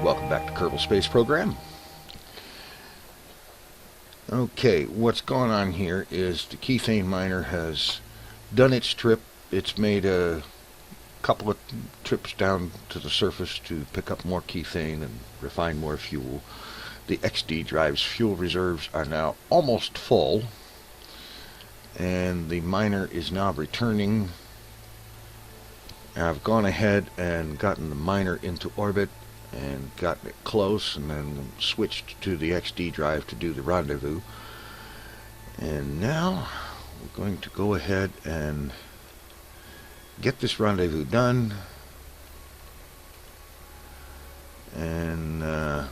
Welcome back to Kerbal Space Program. Okay, what's going on here is the Kethane miner has done its trip. It's made a couple of trips down to the surface to pick up more Kethane and refine more fuel. The XD drive's fuel reserves are now almost full, and the miner is now returning. I've gone ahead and gotten the miner into orbit and gotten it close, and then switched to the XD drive to do the rendezvous. And now we're going to go ahead and get this rendezvous done and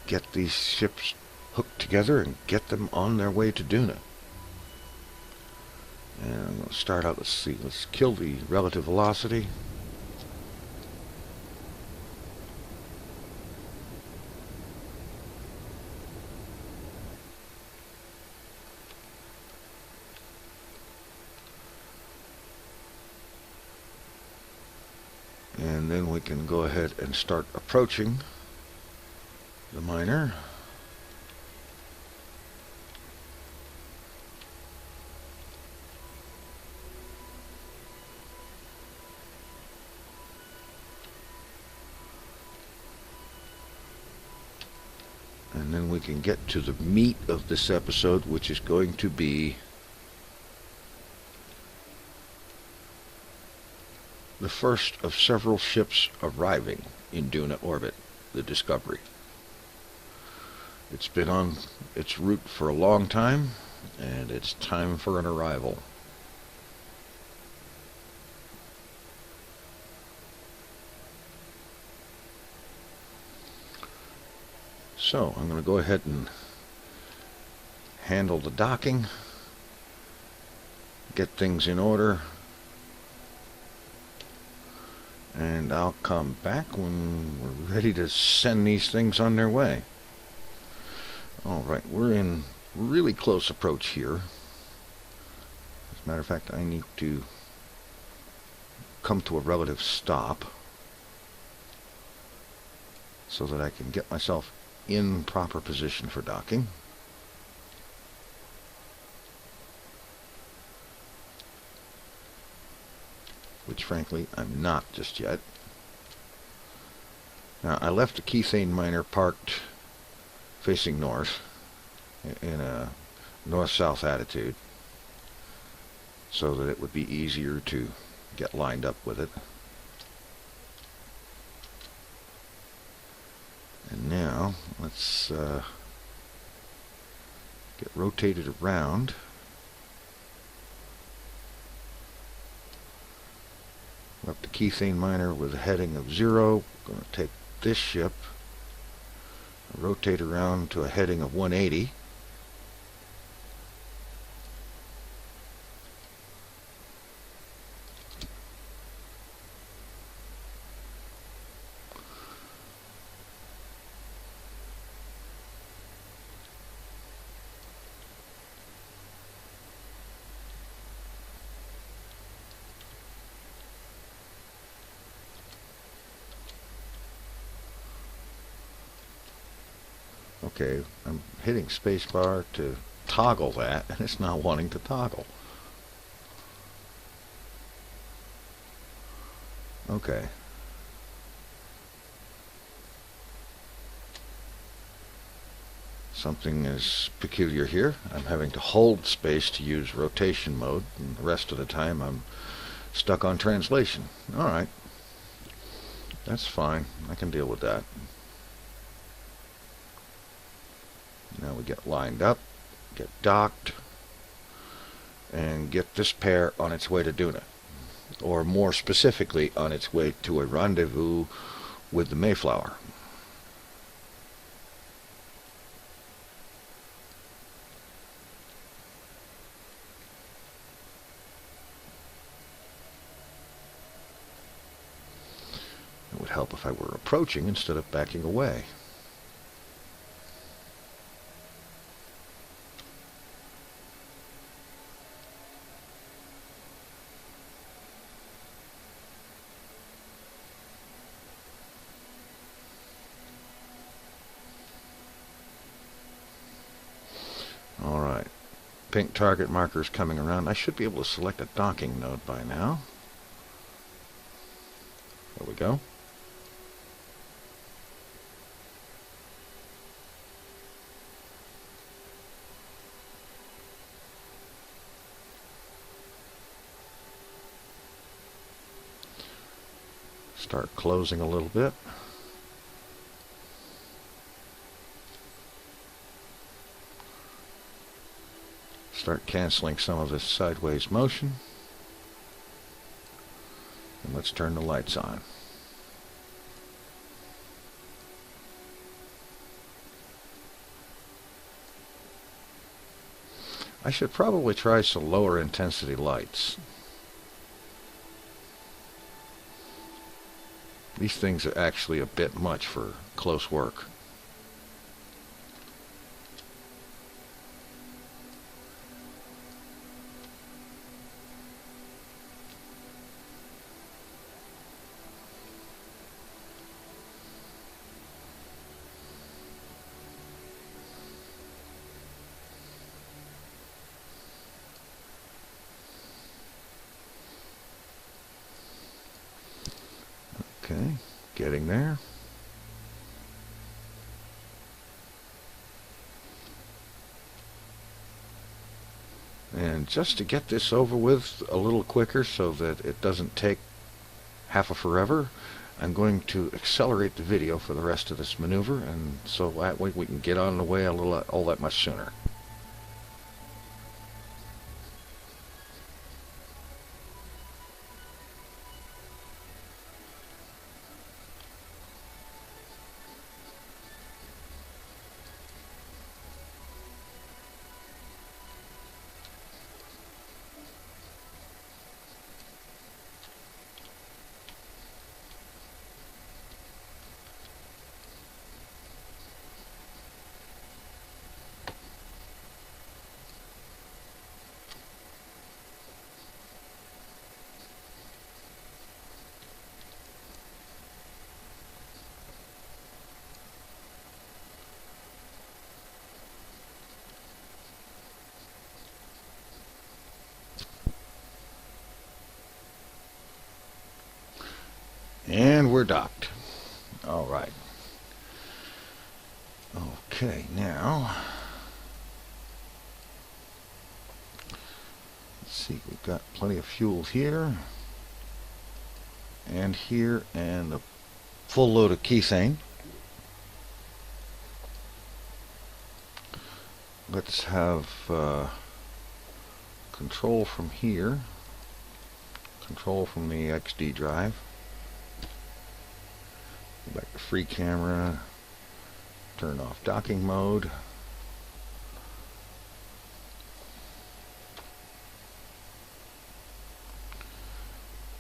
get these ships hooked together and get them on their way to Duna. And I'm going to start out, let's kill the relative velocity. And then we can go ahead and start approaching the miner. And then we can get to the meat of this episode, which is going to be the first of several ships arriving in Duna orbit, the Discovery. It's been on its route for a long time, and it's time for an arrival. So I'm going to go ahead and handle the docking, get things in order, and I'll come back when we're ready to send these things on their way. Alright, we're in really close approach here. As a matter of fact, I need to come to a relative stop so that I can get myself in proper position for docking. Which frankly I'm not just yet. Now I left the Kethane miner parked facing north in a north-south attitude so that it would be easier to get lined up with it. And now let's get rotated around. Up the Kethane miner with a heading of 0. Going to take this ship, rotate around to a heading of 180. Okay, I'm hitting spacebar to toggle that, and it's not wanting to toggle. Okay. Something is peculiar here. I'm having to hold space to use rotation mode, and the rest of the time I'm stuck on translation. Alright. That's fine. I can deal with that. Now we get lined up, get docked, and get this pair on its way to Duna. Or more specifically, on its way to a rendezvous with the Mayflower. It would help if I were approaching instead of backing away. pink target markers coming around. I should be able to select a docking node by now. There we go. Start closing a little bit. Start canceling some of this sideways motion. And let's turn the lights on. I should probably try some lower intensity lights. These things are actually a bit much for close work. Okay, getting there. And just to get this over with a little quicker so that it doesn't take half a forever, I'm going to accelerate the video for the rest of this maneuver, and so that way we can get on the way all that much sooner. And we're docked. All right. Okay, now let's see. We've got plenty of fuel here, and a full load of Kethane. Let's have control from here. Control from the XD drive. Go back to free camera, turn off docking mode.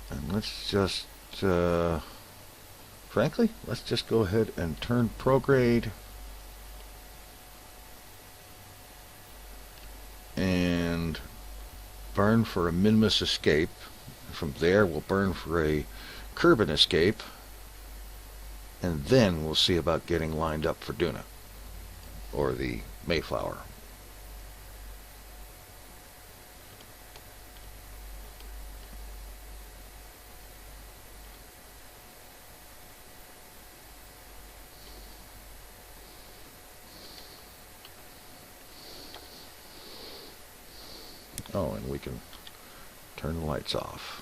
And let's just, frankly, let's just go ahead and turn prograde and burn for a minimus escape. From there, we'll burn for a Kerbal escape. And then we'll see about getting lined up for Duna, or the Mayflower. Oh, and we can turn the lights off.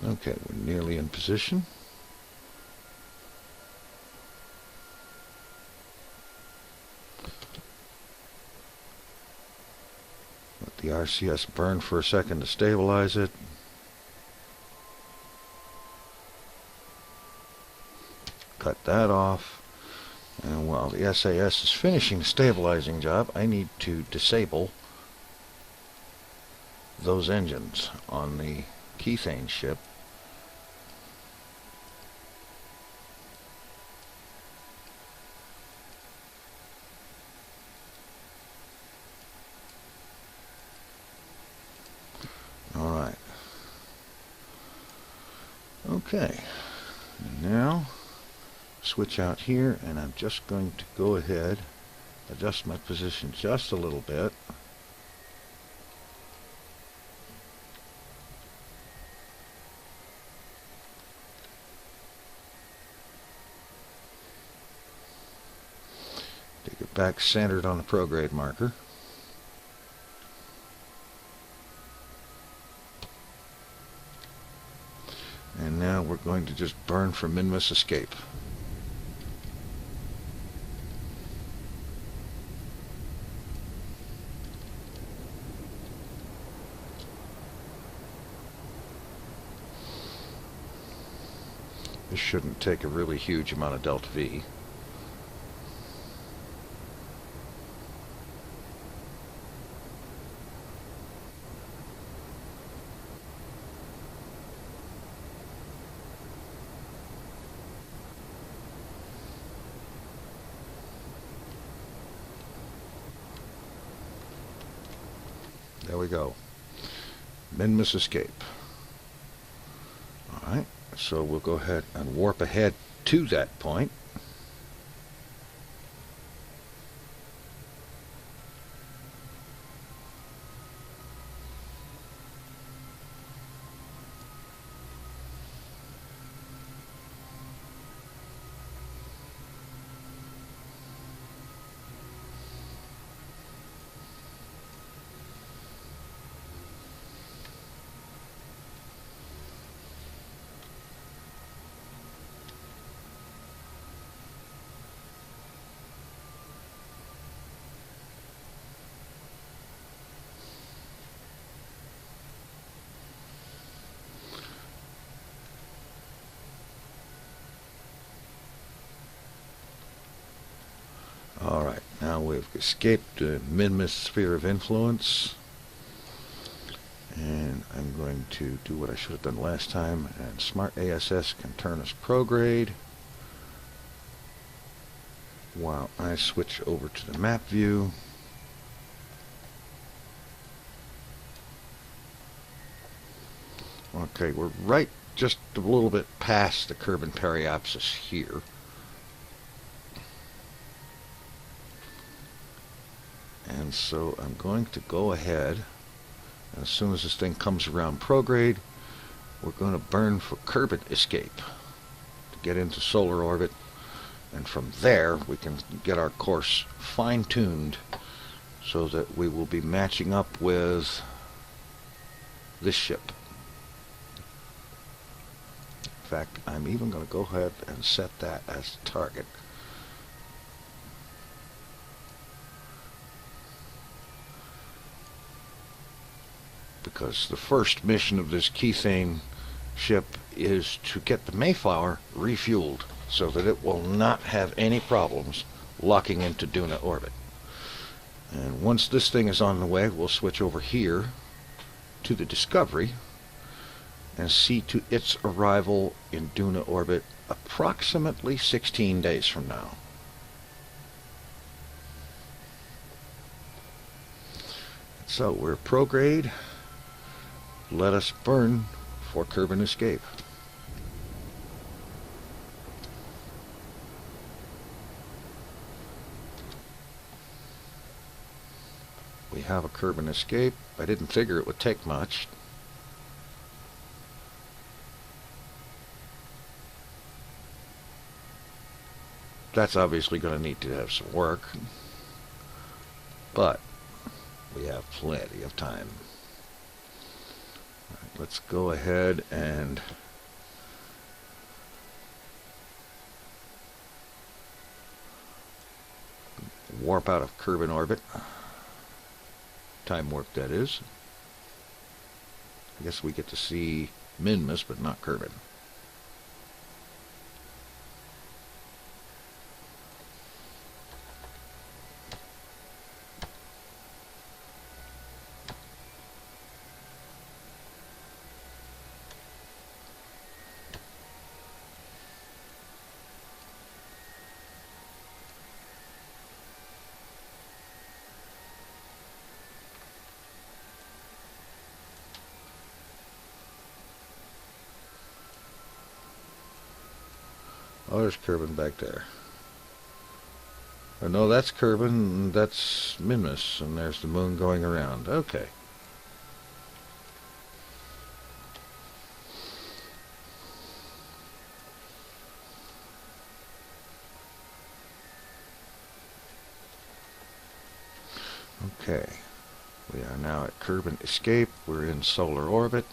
Okay, we're nearly in position. Let the RCS burn for a second to stabilize it. Cut that off. And while the SAS is finishing the stabilizing job, I need to disable those engines on the Kethane ship. Alright. Okay. Now, switch out here, and I'm just going to go ahead, adjust my position just a little bit. Take it back centered on the prograde marker. And now we're going to just burn for min-miss escape. This shouldn't take a really huge amount of delta V. There we go. Min-miss escape. Alright, so we'll go ahead and warp ahead to that point. Alright, now we've escaped the min-miss sphere of influence. And I'm going to do what I should have done last time, and Smart ASS can turn us prograde while I switch over to the map view. Okay, we're right just a little bit past the Kerbal periapsis here. And so I'm going to go ahead, and as soon as this thing comes around prograde, we're going to burn for Kerbal escape to get into solar orbit, and from there we can get our course fine-tuned so that we will be matching up with this ship. In fact, I'm even going to go ahead and set that as the target. Because the first mission of this Kethane ship is to get the Mayflower refueled so that it will not have any problems locking into Duna orbit. And once this thing is on the way, we'll switch over here to the Discovery and see to its arrival in Duna orbit approximately 16 days from now. So we're prograde. Let us burn for Kerbal escape. We have a Kerbal escape. I didn't figure it would take much. That's obviously going to need to have some work, but we have plenty of time. let's go ahead and warp out of Kerbal orbit. Time warp, that is. I guess we get to see Minmus, but not Kerbal. Oh, there's Kerbal back there. Oh, no, that's Kerbal, and that's Minmus, and there's the moon going around. Okay. Okay. We are now at Kerbal escape. We're in solar orbit.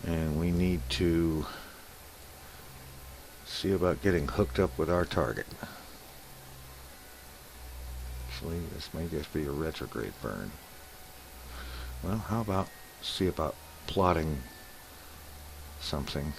And we need to see about getting hooked up with our target. Actually, this may just be a retrograde burn. Well, how about see about plotting something.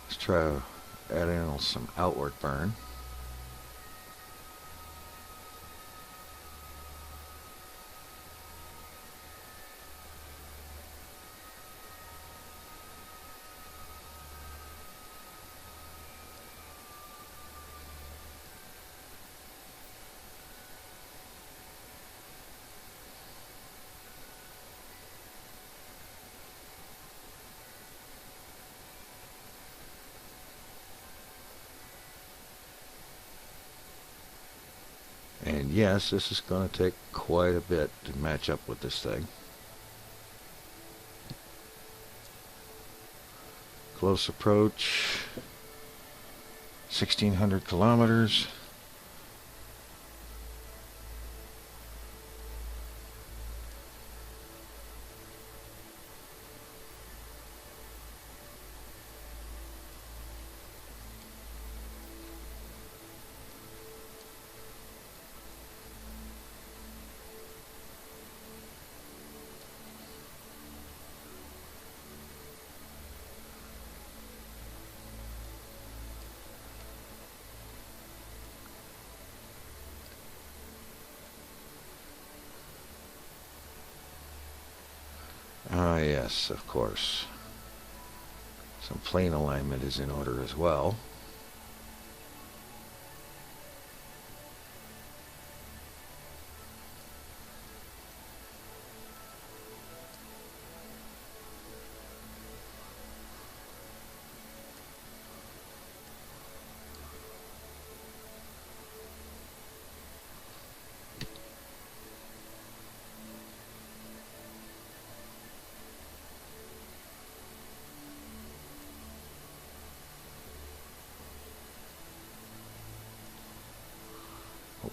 Let's try to add in some outward burn. And yes, this is going to take quite a bit to match up with this thing. Close approach, 1,600 kilometers. Ah, yes, of course. Some plane alignment is in order as well.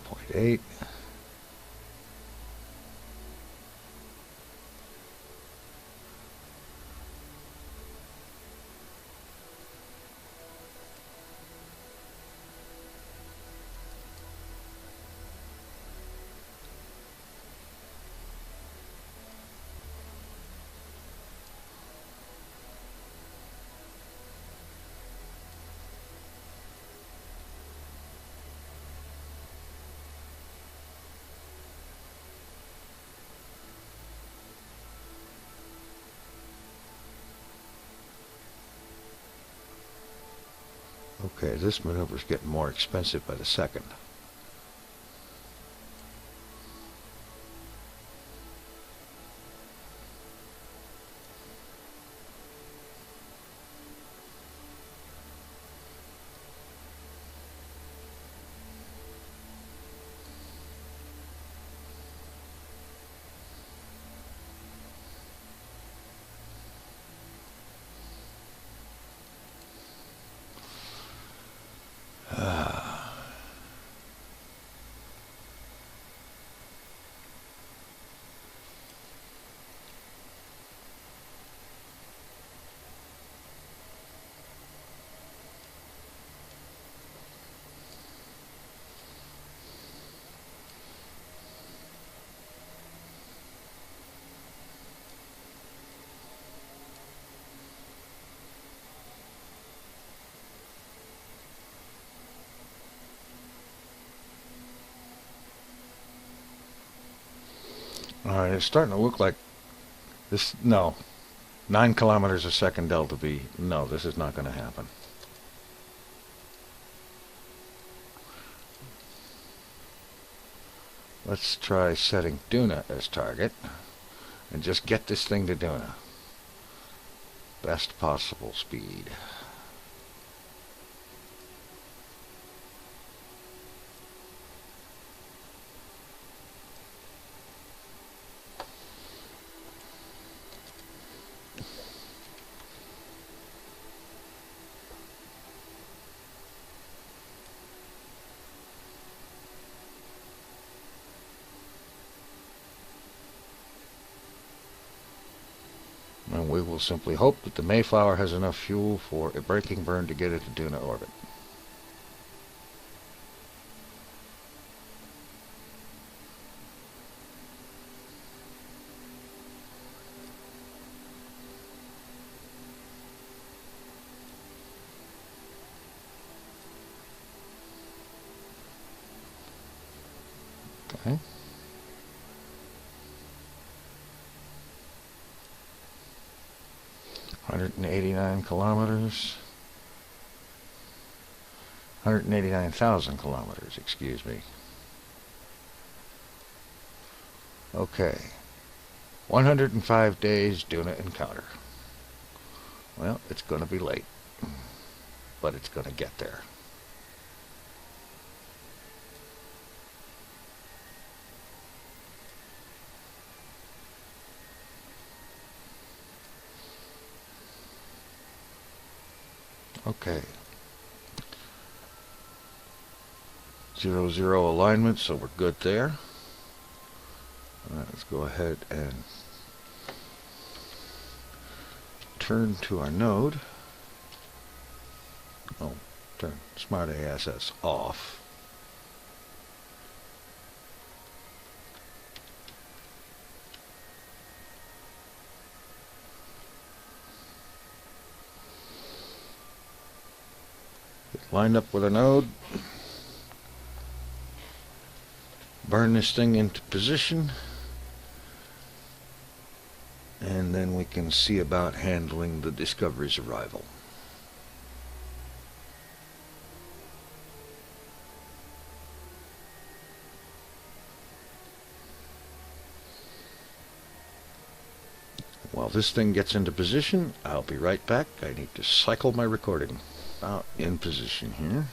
Point 8. Okay, this maneuver is getting more expensive by the second. Alright, it's starting to look like this. No. 9 kilometers a second delta V. No, this is not going to happen. Let's try setting Duna as target and just get this thing to Duna. Best possible speed. And we will simply hope that the Mayflower has enough fuel for a braking burn to get it to Duna orbit. Okay. $189 kilometers. 189,000 kilometers, excuse me. Okay. 105 days Duna encounter. Well, it's going to be late, but it's going to get there. Okay. 0-0 alignment, so we're good there. Let's go ahead and turn to our node. Oh, turn Smart ASS off. Lined up with a node. Burn this thing into position. And then we can see about handling the Discovery's arrival. While this thing gets into position, I'll be right back. I need to cycle my recording. About in position here.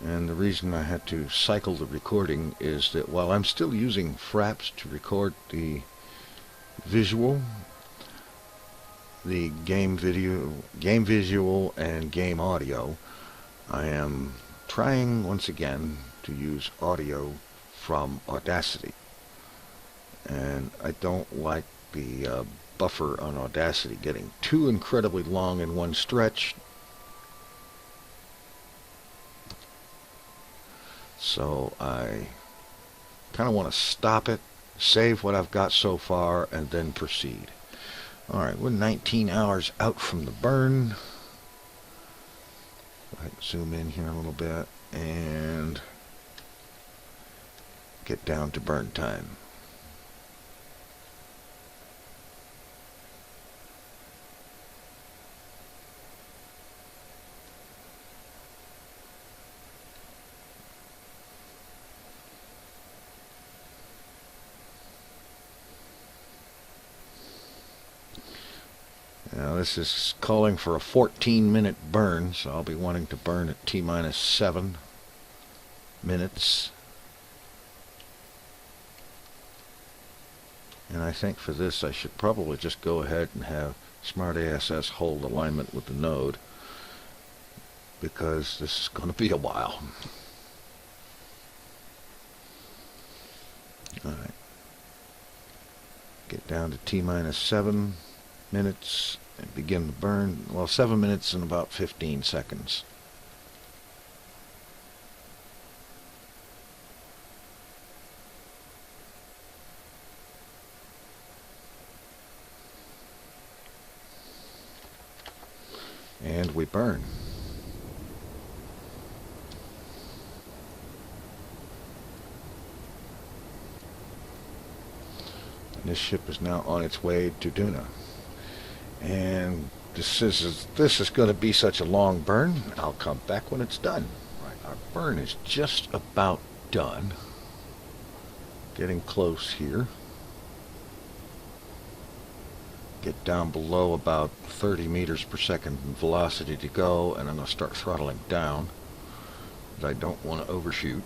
And the reason I had to cycle the recording is that while I'm still using Fraps to record the visual, the game visual and game audio, I am trying once again to use audio from Audacity. And I don't like the buffer on Audacity getting too incredibly long in one stretch. So I kind of want to stop it, save what I've got so far, and then proceed. Alright, we're 19 hours out from the burn. Go ahead and zoom in here a little bit and get down to burn time. Now this is calling for a 14-minute burn, so I'll be wanting to burn at T-minus 7 minutes. And I think for this I should probably just go ahead and have Smart ASS hold alignment with the node, because this is going to be a while. Alright. Get down to T-minus 7 minutes and begin the burn. Well, 7 minutes and about 15 seconds. And we burn. This ship is now on its way to Duna. And this is going to be such a long burn. I'll come back when it's done. Right, our burn is just about done. Getting close here. Get down below about 30 meters per second velocity to go, and I'm going to start throttling down. I don't want to overshoot.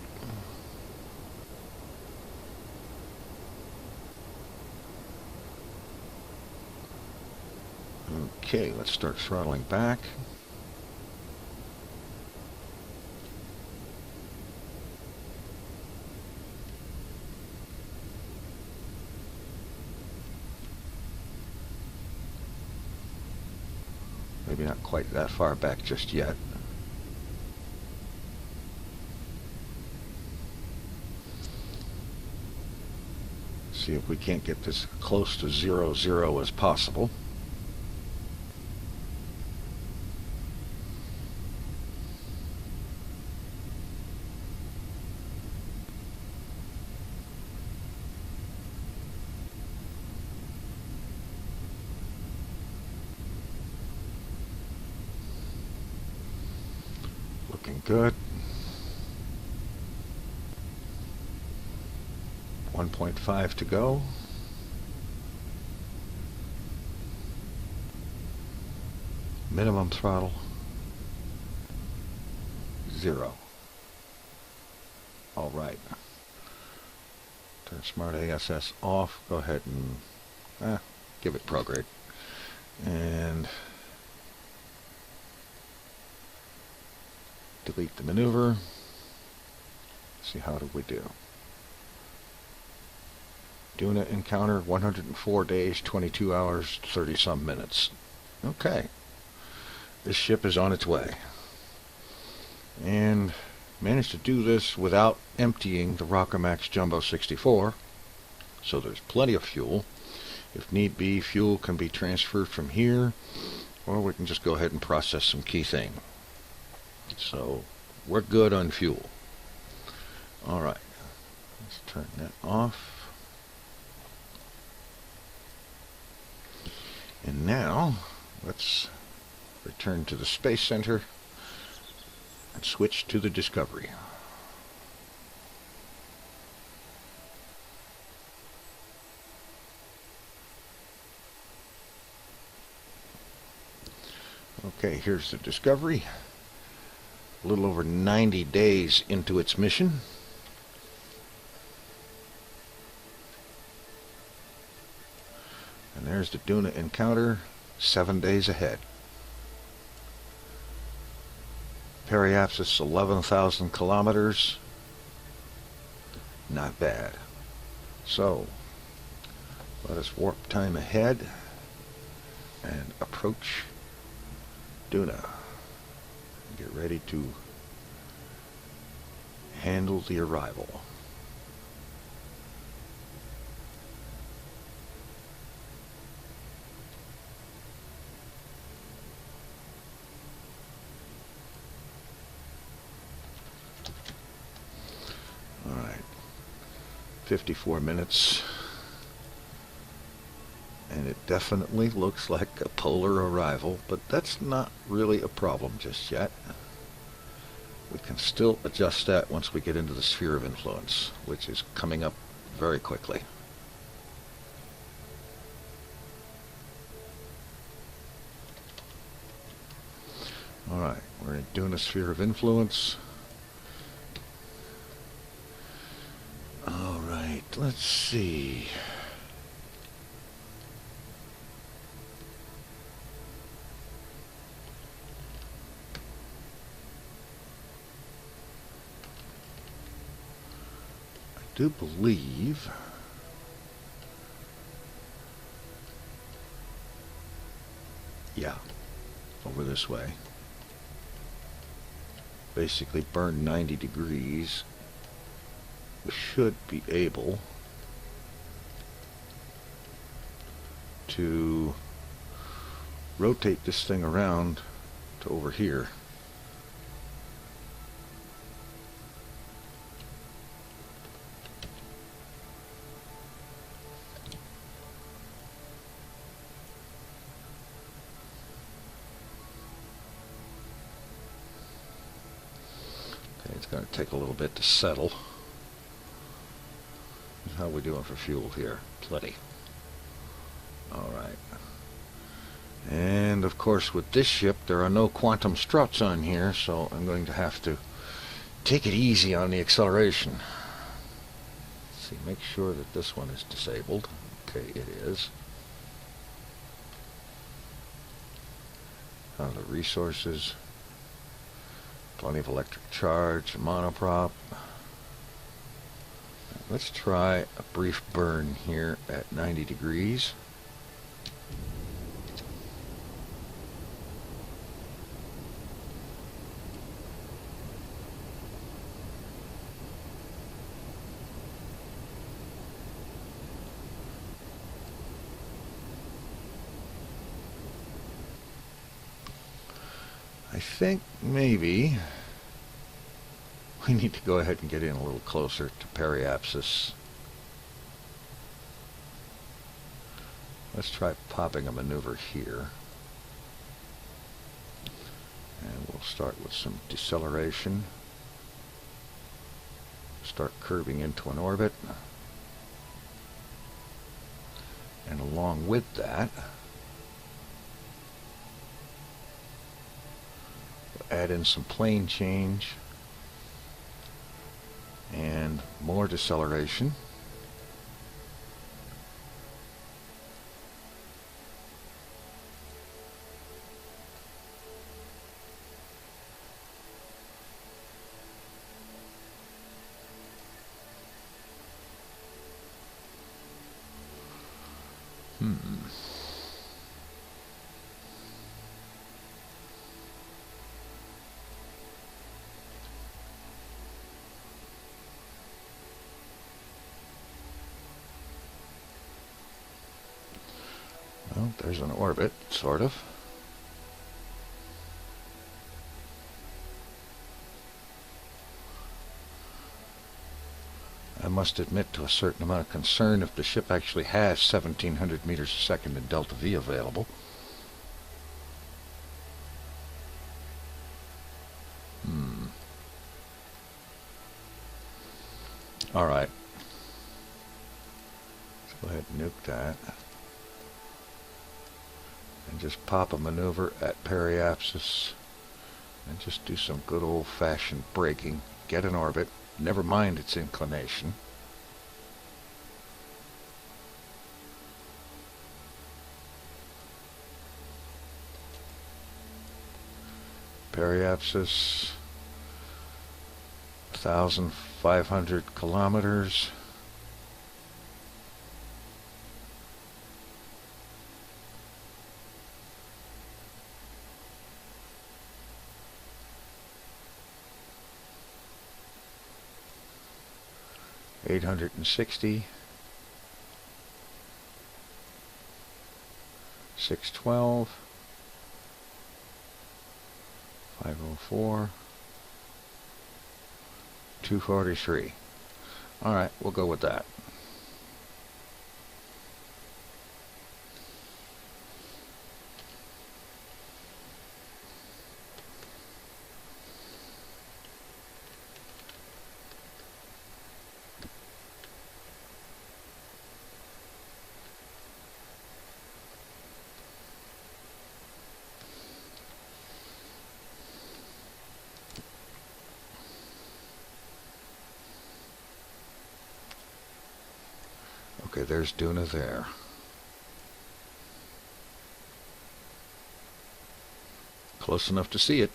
Okay, let's start throttling back. Maybe not quite that far back just yet. See if we can't get this close to 0-0 as possible. Looking good. 1.5 to go. Minimum throttle 0. All right. Turn Smart ASS off. Go ahead and give it prograde. And delete the maneuver. See, how did we do? Duna encounter 104 days, 22 hours, 30 some minutes. Okay. This ship is on its way. And managed to do this without emptying the Rockermax Jumbo 64. So there's plenty of fuel. If need be, fuel can be transferred from here, or we can just go ahead and process some Kethane. So we're good on fuel. All right, let's turn that off. And now let's return to the Space Center and switch to the Discovery. Okay, here's the Discovery. A little over 90 days into its mission. And there's the Duna encounter, 7 days ahead. Periapsis 11,000 kilometers. Not bad. So, let us warp time ahead and approach Duna. Get ready to handle the arrival. All right, 54 minutes. And it definitely looks like a polar arrival, but that's not really a problem just yet. We can still adjust that once we get into the sphere of influence, which is coming up very quickly. All right, we're in Duna sphere of influence. All right, let's see. I do believe over this way. Basically burn 90 degrees. We should be able to rotate this thing around to over here. going to take a little bit to settle. How are we doing for fuel here? Plenty. Alright. And of course with this ship there are no quantum struts on here, so I'm going to have to take it easy on the acceleration. Let's see, make sure that this one is disabled. Okay, it is. The resources. Plenty of electric charge, monoprop. Let's try a brief burn here at 90 degrees. I think maybe we need to go ahead and get in a little closer to periapsis. Let's try popping a maneuver here. And we'll start with some deceleration. Start curving into an orbit. And along with that, add in some plane change and more deceleration. Well, there's an orbit, sort of. I must admit to a certain amount of concern if the ship actually has 1700 meters a second in delta V available. Alright. Let's go ahead and nuke that. And just pop a maneuver at periapsis. And just do some good old-fashioned braking. Get an orbit. Never mind its inclination. Periapsis, 1,500 kilometers. $860, 612, 504, 243. All right, we'll go with that. Okay, there's Duna there. Close enough to see it.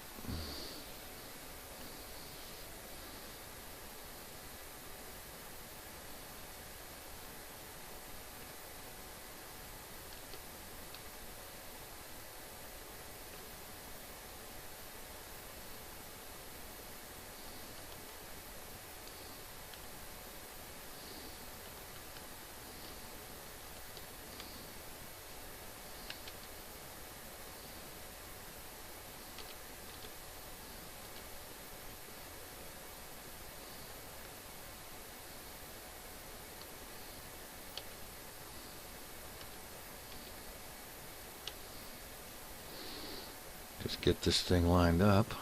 Just get this thing lined up.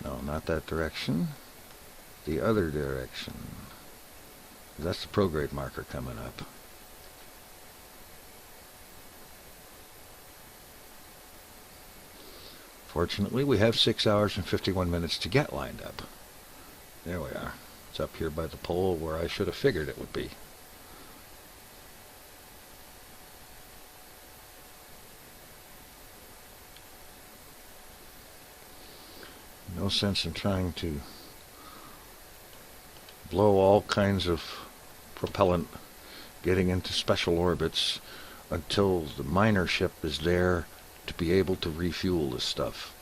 No, not that direction. The other direction. That's the prograde marker coming up. Fortunately, we have 6 hours and 51 minutes to get lined up. There we are. It's up here by the pole where I should have figured it would be. No sense in trying to blow all kinds of propellant getting into special orbits until the miner ship is there to be able to refuel this stuff.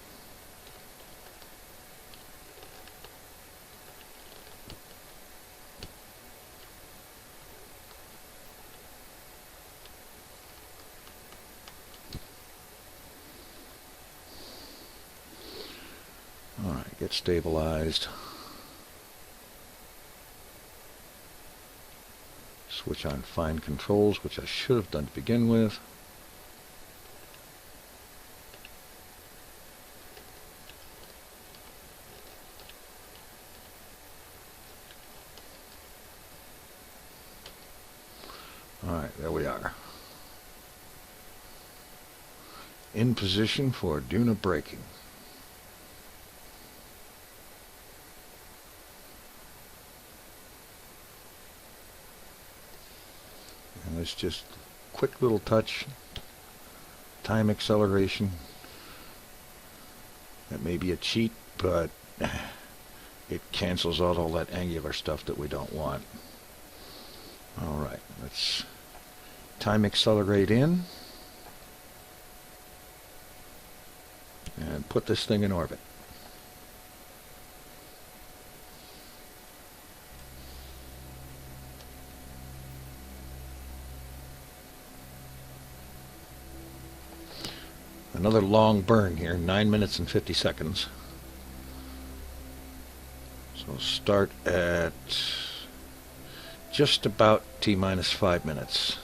Alright, get stabilized. Switch on fine controls, which I should have done to begin with. Alright, there we are. In position for Duna braking. And it's just a quick little touch, time acceleration. That may be a cheat, but it cancels out all that angular stuff that we don't want. Alright, let's time accelerate in and put this thing in orbit. Another long burn here, 9 minutes and 50 seconds. So start at just about T-minus 5 minutes.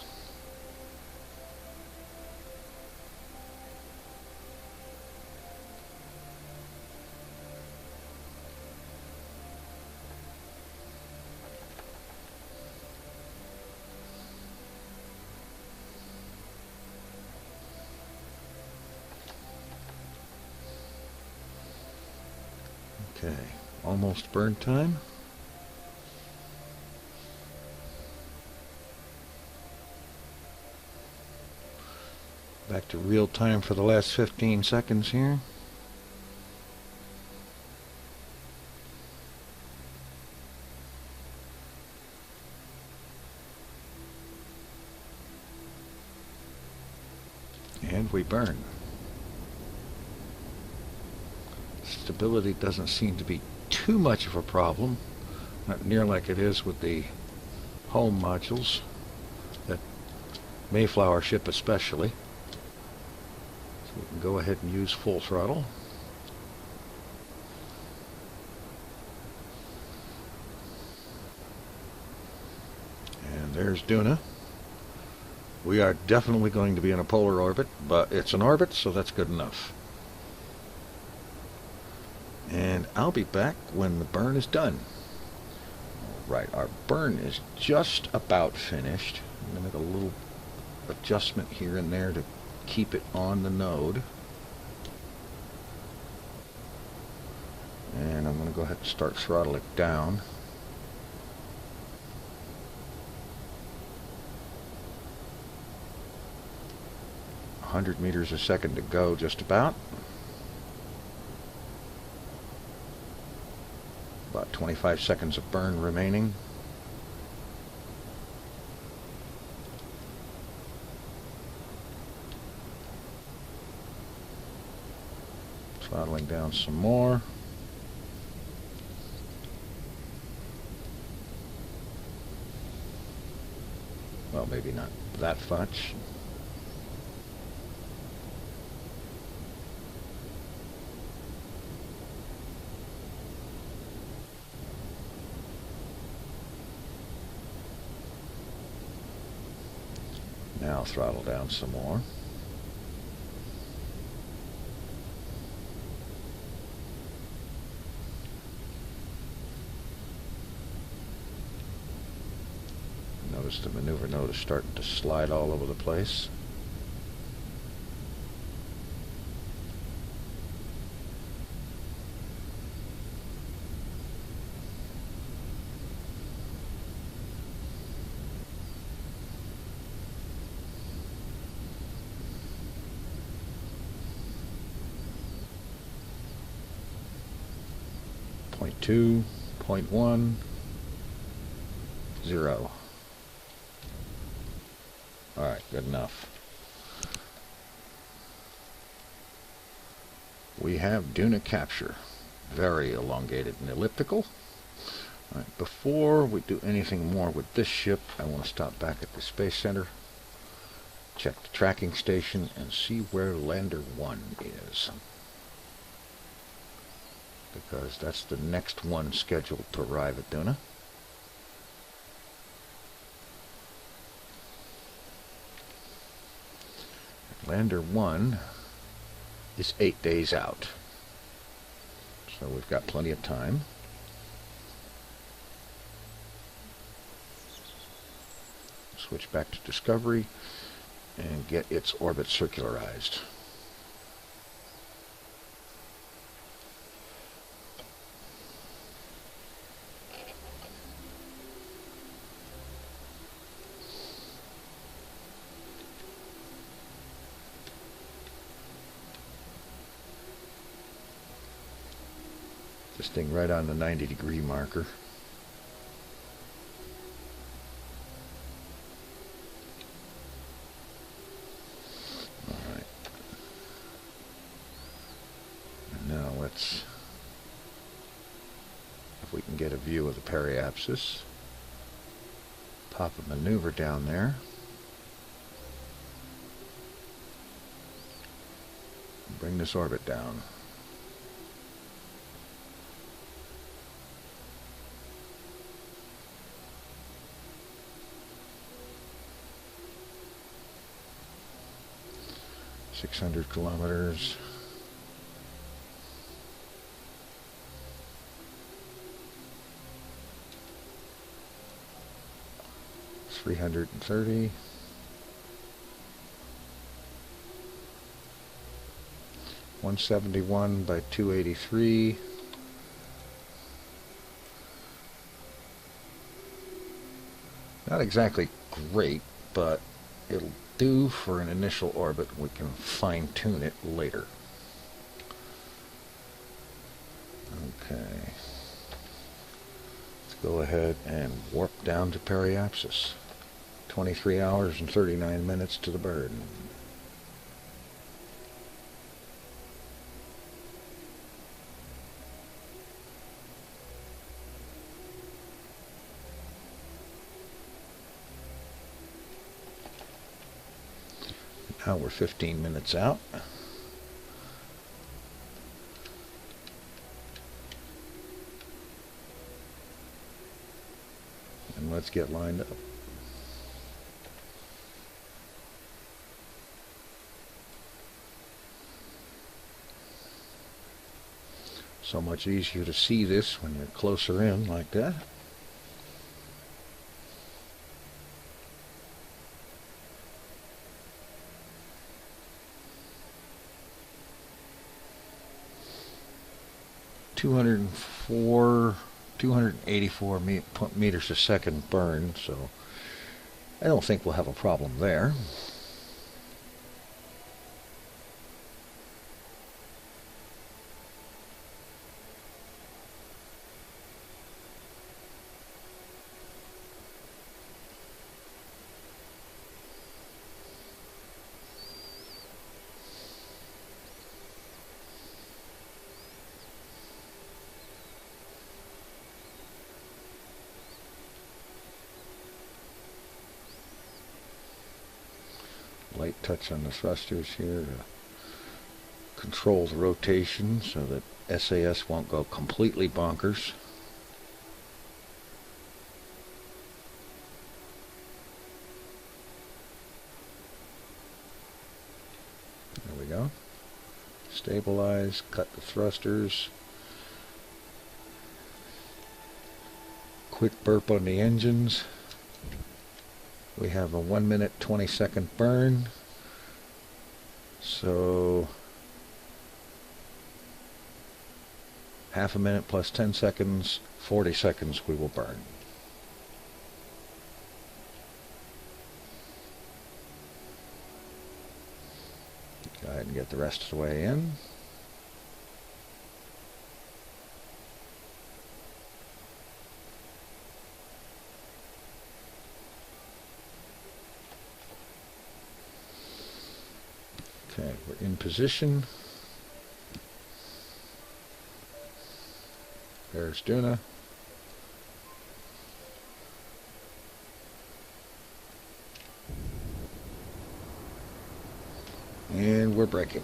Okay, almost burn time. Back to real time for the last 15 seconds here. And we burn. Stability doesn't seem to be too much of a problem, not near like it is with the H.O.M.E modules, that Mayflower ship especially. So we can go ahead and use full throttle. And there's Duna. We are definitely going to be in a polar orbit, but it's an orbit, so that's good enough. And I'll be back when the burn is done. Right, our burn is just about finished. I'm going to make a little adjustment here and there to keep it on the node. And I'm going to go ahead and start throttling down. A 100 meters a second to go, just about. About 25 seconds of burn remaining. Throttling down some more. Well, maybe not that much. Now throttle down some more. Notice the maneuver node is starting to slide all over the place. Point 2, point 1, 0. Alright, good enough. We have Duna capture. Very elongated and elliptical. Alright, before we do anything more with this ship, I want to stop back at the Space Center, check the tracking station, and see where Lander 1 is. Because that's the next one scheduled to arrive at Duna. Lander 1 is 8 days out. So we've got plenty of time. Switch back to Discovery and get its orbit circularized. This thing right on the 90-degree marker. Alright. Now let's, if we can get a view of the periapsis, pop a maneuver down there. Bring this orbit down. .600 kilometers. .330. 171 by 283. Not exactly great, but it'll do for an initial orbit. We can fine-tune it later. Okay. Let's go ahead and warp down to periapsis. 23 hours and 39 minutes to the bird. Now we're 15 minutes out. And let's get lined up. So much easier to see this when you're closer in like that. .284 meters a second burn, so I don't think we'll have a problem there. Light touch on the thrusters here to control the rotation so that SAS won't go completely bonkers. There we go. Stabilize, cut the thrusters. Quick burp on the engines. We have a 1 minute 20-second burn. So half a minute plus 10 seconds, 40 seconds we will burn. Go ahead and get the rest of the way in. Okay, we're in position. There's Duna. And we're braking.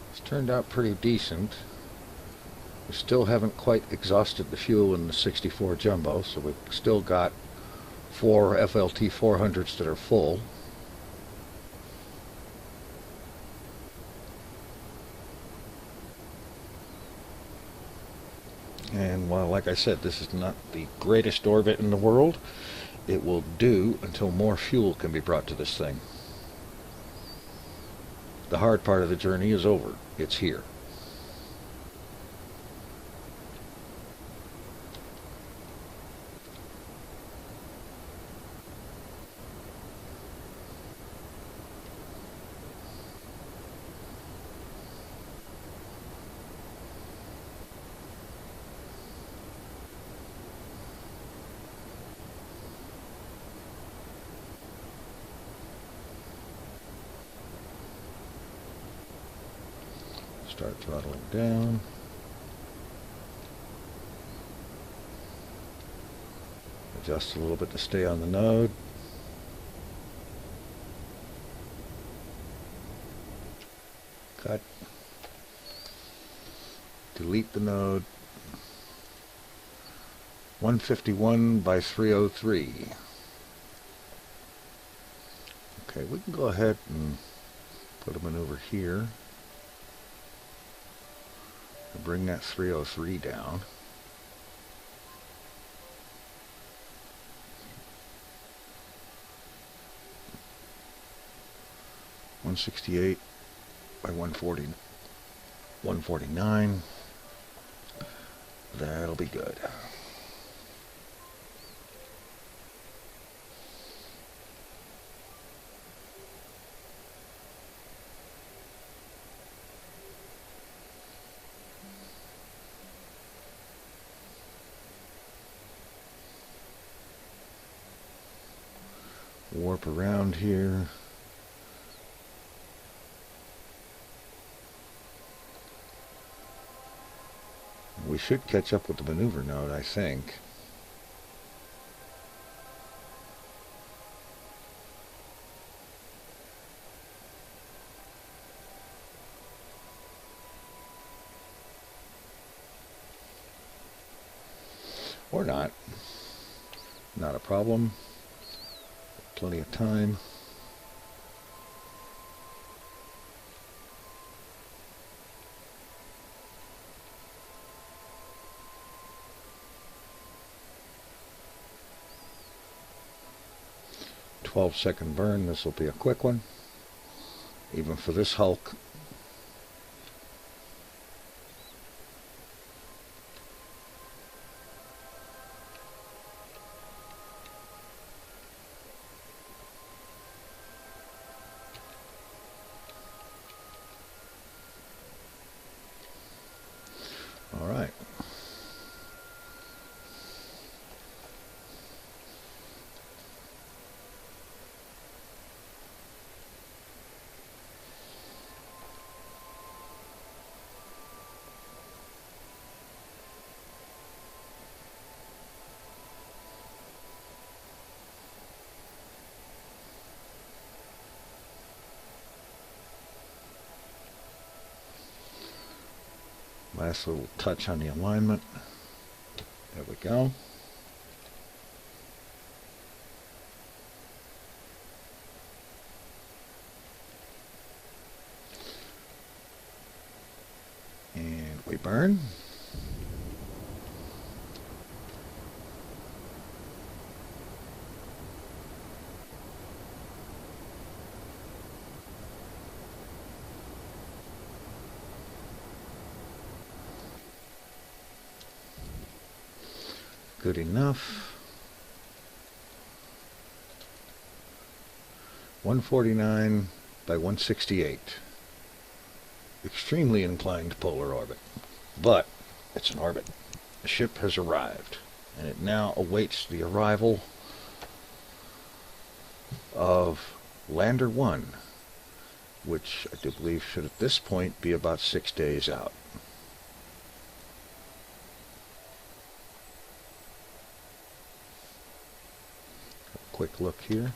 It's turned out pretty decent. We still haven't quite exhausted the fuel in the 64 Jumbo, so we've still got 4 FLT 400s that are full. And while, like I said, this is not the greatest orbit in the world, it will do until more fuel can be brought to this thing. The hard part of the journey is over. It's here. Start throttling down. Adjust a little bit to stay on the node. Cut. Delete the node. 151 by 303. Okay, we can go ahead and put a maneuver here. Bring that 303 down. .168 by 140, 149. That'll be good. Warp around here. We should catch up with the maneuver node, I think. Or not. Not a problem. Plenty of time. .12-second burn. This will be a quick one, even for this Hulk. All right. Last little touch on the alignment. There we go. burn. Good enough. 149 by 168. Extremely inclined polar orbit. But it's an orbit. The ship has arrived, and it now awaits the arrival of Lander 1, which I do believe should at this point be about 6 days out. Quick look here.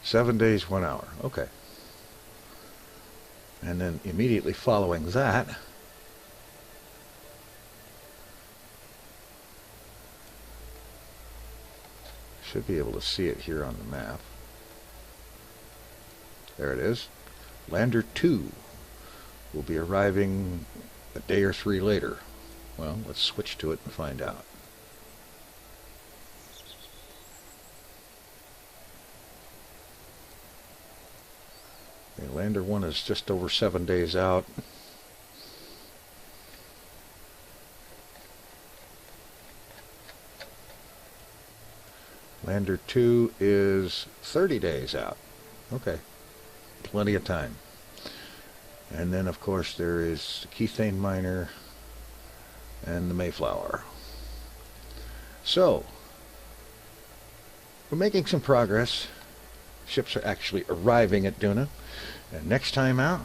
7 days, 1 hour. Okay. And then immediately following that, should be able to see it here on the map. There it is. Lander 2 will be arriving a day or 3 later. Well, let's switch to it and find out. Okay, Lander 1 is just over 7 days out. Lander 2 is 30 days out. Okay, plenty of time. And then, of course, there is the Kethane miner and the Mayflower. So, we're making some progress. Ships are actually arriving at Duna. And next time out,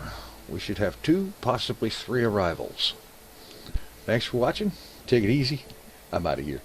we should have 2, possibly 3 arrivals. Thanks for watching. Take it easy. I'm out of here.